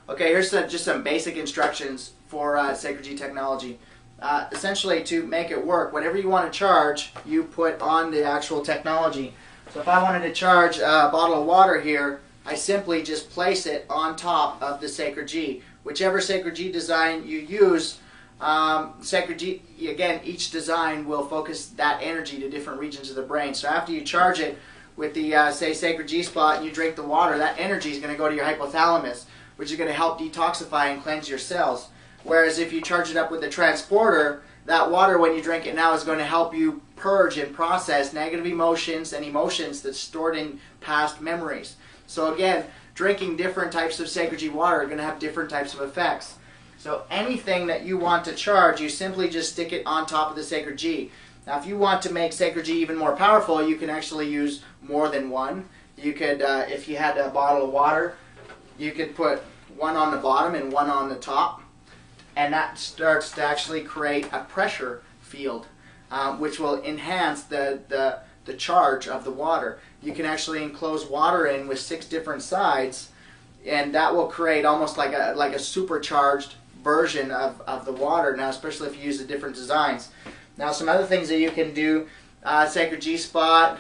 Okay, here's just some basic instructions for Sacred G technology. Essentially, to make it work, whatever you want to charge, you put on the actual technology. So if I wanted to charge a bottle of water here, I simply just place it on top of the Sacred G. Whichever Sacred G design you use, Sacred G, again, each design will focus that energy to different regions of the brain. So after you charge it with the, say, Sacred G spot and you drink the water, that energy is going to go to your hypothalamus, which is going to help detoxify and cleanse your cells. Whereas if you charge it up with the transporter, that water, when you drink it now, is going to help you purge and process negative emotions and emotions that's stored in past memories. So again, drinking different types of Sacred G water are going to have different types of effects. So anything that you want to charge, you simply just stick it on top of the Sacred G. Now if you want to make Sacred G even more powerful, you can actually use more than one. You could, if you had a bottle of water, you could put one on the bottom and one on the top, and that starts to actually create a pressure field, which will enhance the charge of the water. You can actually enclose water in with 6 different sides, and that will create almost like a supercharged version of the water. Now, especially if you use the different designs. Now, some other things that you can do, Sacred G spot,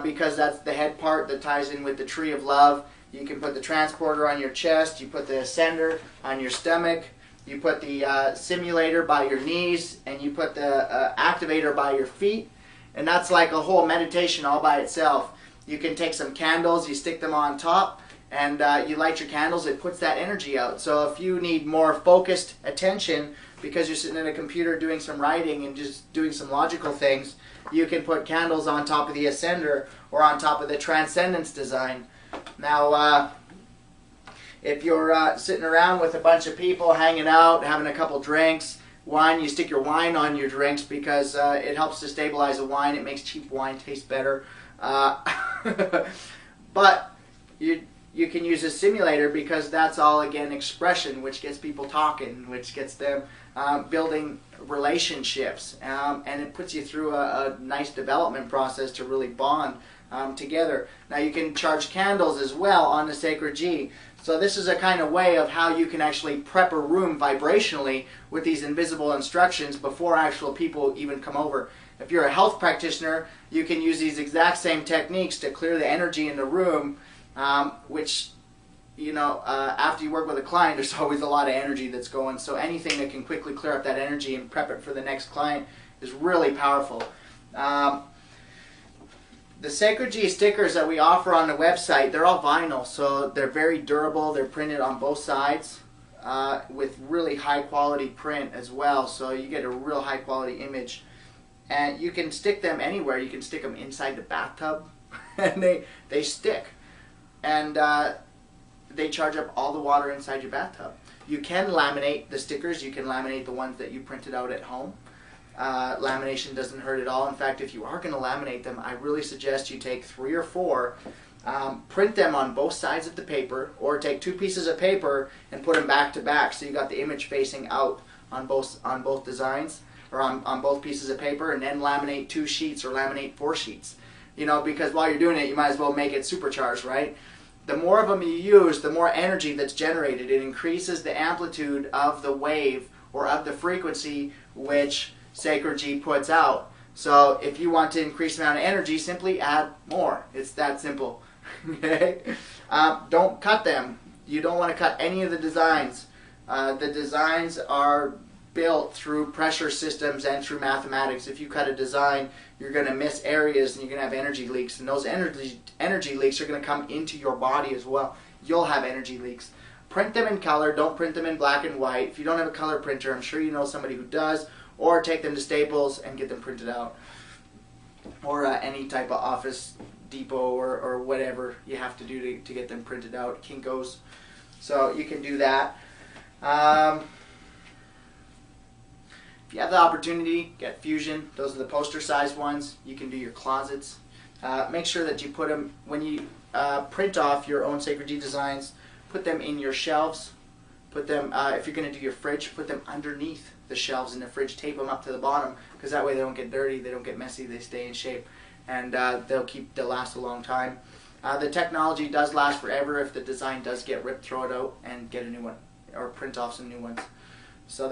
because that's the head part that ties in with the tree of love. You can put the transporter on your chest, you put the ascender on your stomach, you put the simulator by your knees, and you put the activator by your feet. And that's like a whole meditation all by itself. You can take some candles, you stick them on top, and you light your candles. It puts that energy out. So if you need more focused attention because you're sitting at a computer doing some writing and just doing some logical things, you can put candles on top of the ascender or on top of the transcendence design. Now, if you're sitting around with a bunch of people hanging out, having a couple drinks, wine, you stick your wine on your drinks because it helps to stabilize the wine. It makes cheap wine taste better. But you can use a simulator because that's all, again, expression, which gets people talking, which gets them building relationships. And it puts you through a nice development process to really bond together. Now you can charge candles as well on the Sacred G. So this is a kind of way of how you can actually prep a room vibrationally with these invisible instructions before actual people even come over. If you're a health practitioner, you can use these exact same techniques to clear the energy in the room, which, you know, after you work with a client, there's always a lot of energy that's going. So anything that can quickly clear up that energy and prep it for the next client is really powerful. The Sacred G stickers that we offer on the website, they're all vinyl, so they're very durable. They're printed on both sides with really high quality print as well, so you get a real high quality image. And you can stick them anywhere. You can stick them inside the bathtub, and they stick. And they charge up all the water inside your bathtub. You can laminate the stickers. You can laminate the ones that you printed out at home. Lamination doesn't hurt at all. In fact, if you are going to laminate them, I really suggest you take 3 or 4, print them on both sides of the paper, or take 2 pieces of paper and put them back to back, so you got the image facing out on both designs, or on both pieces of paper, and then laminate 2 sheets or laminate 4 sheets. You know, because while you're doing it, you might as well make it supercharged, right? The more of them you use, the more energy that's generated. It increases the amplitude of the wave or of the frequency which Sacred G puts out. So if you want to increase the amount of energy, simply add more. It's that simple. Okay? Don't cut them. You don't want to cut any of the designs. The designs are built through pressure systems and through mathematics. If you cut a design, you're going to miss areas and you're going to have energy leaks. And those energy leaks are going to come into your body as well. You'll have energy leaks. Print them in color. Don't print them in black and white. If you don't have a color printer, I'm sure you know somebody who does. Or take them to Staples and get them printed out. Or any type of Office Depot or whatever you have to do to get them printed out. Kinko's. So you can do that. If you have the opportunity, get Fusion. Those are the poster sized ones. You can do your closets. Make sure that you put them, when you print off your own Sacred G designs, put them in your shelves. Put them, if you're going to do your fridge, put them underneath the shelves in the fridge. Tape them up to the bottom, because that way they don't get dirty, they don't get messy, they stay in shape, and they'll last a long time. The technology does last forever. If the design does get ripped, throw it out and get a new one, or print off some new ones. So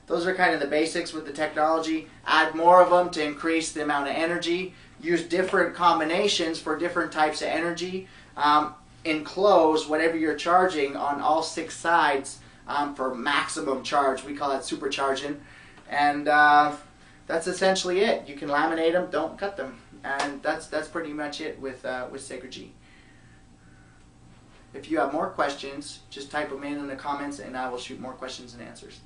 those are kind of the basics with the technology. Add more of them to increase the amount of energy. Use different combinations for different types of energy. Enclose whatever you're charging on all 6 sides for maximum charge. We call that supercharging. And that's essentially it. You can laminate them, don't cut them. And that's pretty much it with Sacred G. If you have more questions, just type them in the comments and I will shoot more questions and answers.